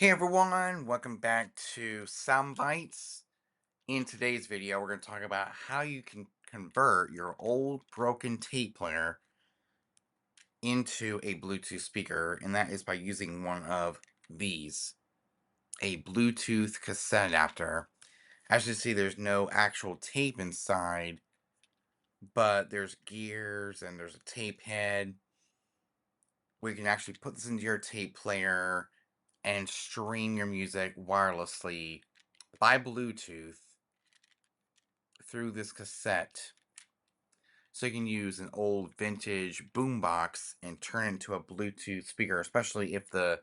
Hey everyone, welcome back to Sound Bites. In today's video, we're going to talk about how you can convert your old broken tape player into a Bluetooth speaker, and that is by using one of these, a Bluetooth cassette adapter. As you see, there's no actual tape inside, but there's gears and there's a tape head where you can actually put this into your tape player and stream your music wirelessly by Bluetooth through this cassette. So you can use an old vintage boombox and turn it into a Bluetooth speaker, especially if the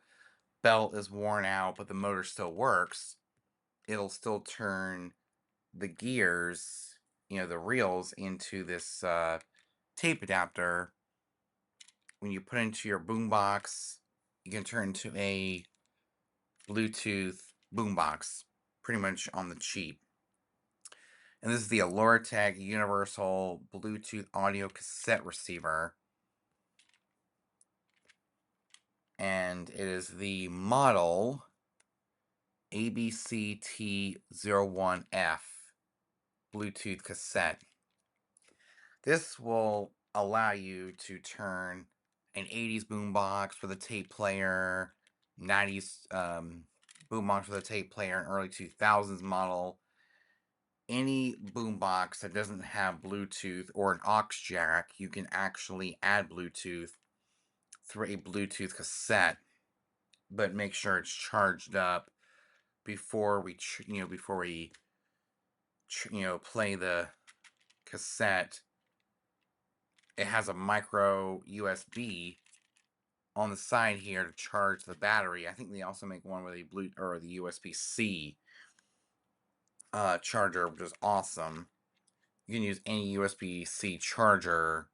belt is worn out but the motor still works. It'll still turn the gears, the reels, into this tape adapter. When you put it into your boombox, you can turn into a Bluetooth boombox pretty much on the cheap. And this is the Tech Universal Bluetooth Audio Cassette Receiver. And it is the model ABCT01F Bluetooth cassette. This will allow you to turn an 80s boombox for the tape player, 90s boombox for the tape player, an early 2000s model, any boombox that doesn't have Bluetooth or an aux jack. You can actually add Bluetooth through a Bluetooth cassette, but make sure it's charged up before we play the cassette. It has a micro USB on the side here to charge the battery. I think they also make one with a the USB-C charger, which is awesome. You can use any USB-C charger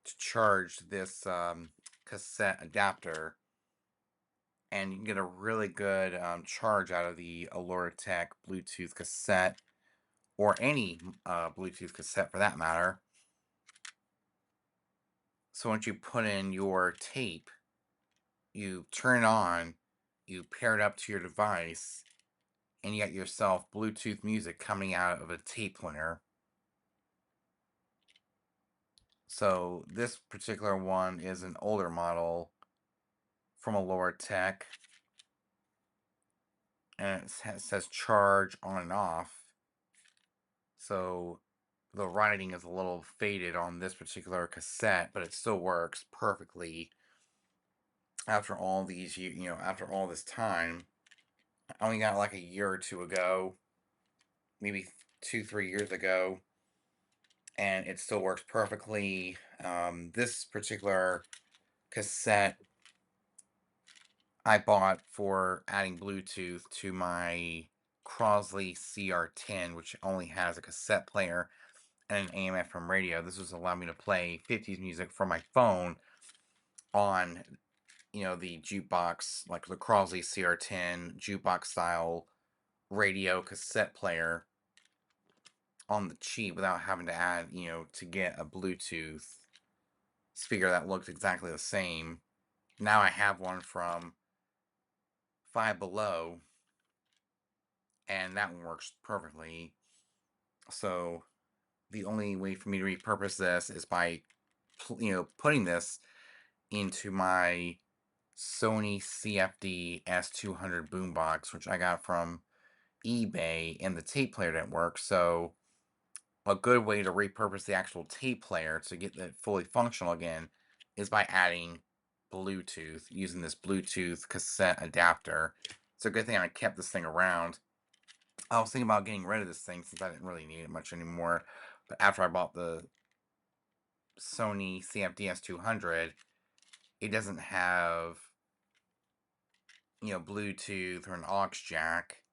to charge this cassette adapter, and you can get a really good charge out of the Tech Bluetooth cassette, or any Bluetooth cassette for that matter. So once you put in your tape, you turn it on, you pair it up to your device, and you got yourself Bluetooth music coming out of a tape player. So this particular one is an older model from Tech, and it says charge on and off. So the writing is a little faded on this particular cassette, but it still works perfectly after all these after all this time. I only got like a year or two ago, maybe 2-3 years ago, and it still works perfectly. This particular cassette I bought for adding Bluetooth to my Crosley CR10, which only has a cassette player and an AM/FM radio. This was allowing me to play 50s music from my phone on, the jukebox, like the Crosley CR10 jukebox style radio cassette player on the cheap without having to add, to get a Bluetooth speaker that looked exactly the same. Now I have one from Five Below, and that one works perfectly. So the only way for me to repurpose this is by, putting this into my Sony CFD S200 boombox, which I got from eBay, and the tape player didn't work. So a good way to repurpose the actual tape player to get it fully functional again is by adding Bluetooth, using this Bluetooth cassette adapter. It's a good thing I kept this thing around. I was thinking about getting rid of this thing since I didn't really need it much anymore. But after I bought the Sony CFDS 200, it doesn't have, Bluetooth or an aux jack.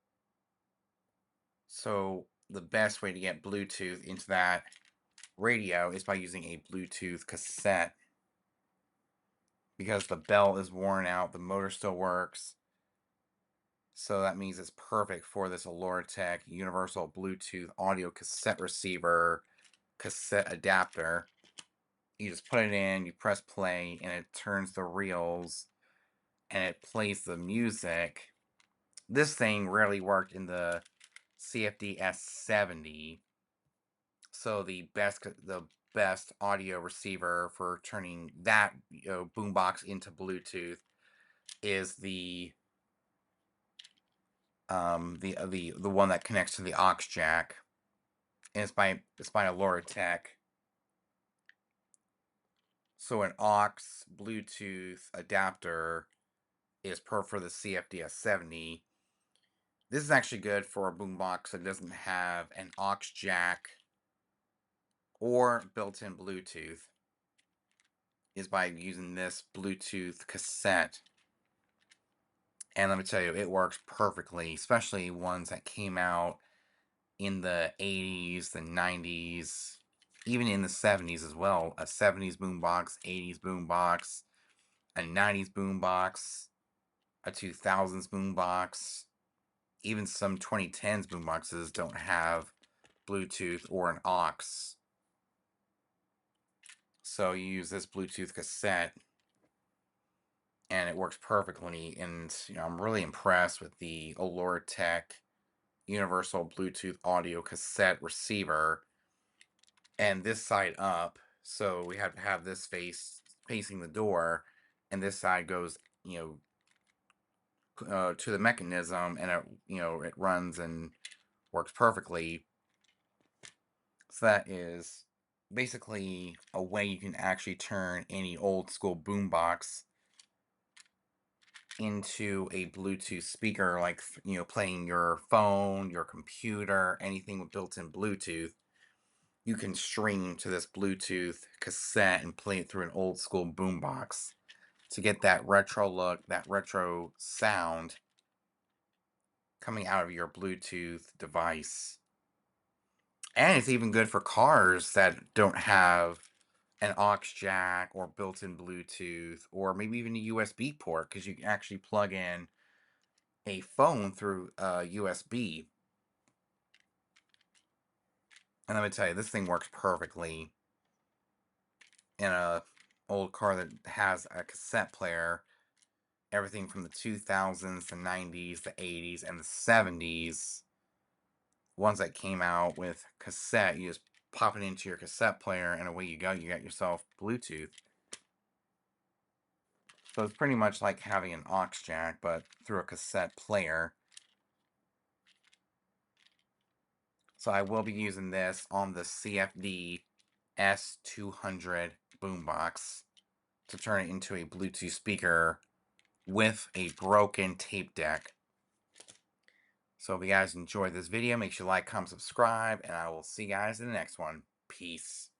So the best way to get Bluetooth into that radio is by using a Bluetooth cassette, because the belt is worn out, the motor still works. So that means it's perfect for this Tech Universal Bluetooth Audio Cassette Receiver cassette adapter. You just put it in, you press play, and it turns the reels and it plays the music. This thing rarely worked in the CFD S70. So the best audio receiver for turning that boombox into Bluetooth is the one that connects to the aux jack, and it's by a Tech. So an aux Bluetooth adapter is per for the CFDS 70. This is actually good for a boombox that doesn't have an aux jack or built-in Bluetooth, is by using this Bluetooth cassette. And let me tell you, it works perfectly, especially ones that came out in the 80s, the 90s, even in the 70s as well. A 70s boombox, 80s boombox, a 90s boombox, a 2000s boombox. Even some 2010s boomboxes don't have Bluetooth or an aux. So you use this Bluetooth cassette and it works perfectly. And I'm really impressed with the Tech universal Bluetooth audio cassette receiver. And this side up, so we have to have this facing the door, and this side goes to the mechanism, and it runs and works perfectly. So that is basically a way you can actually turn any old school boombox into a Bluetooth speaker, like playing your phone, your computer, anything with built-in Bluetooth. You can stream to this Bluetooth cassette and play it through an old school boombox to get that retro look, that retro sound coming out of your Bluetooth device. And it's even good for cars that don't have an aux jack or built-in Bluetooth, or maybe even a USB port, because you can actually plug in a phone through USB. And let me tell you, this thing works perfectly in a old car that has a cassette player. Everything from the 2000s, the 90s, the 80s, and the 70s. Ones that came out with cassette, you just pop it into your cassette player and away you go. You got yourself Bluetooth. So it's pretty much like having an aux jack, but through a cassette player. So I will be using this on the CFD S200 boombox to turn it into a Bluetooth speaker with a broken tape deck. So if you guys enjoyed this video, make sure you like, comment, subscribe, and I will see you guys in the next one. Peace.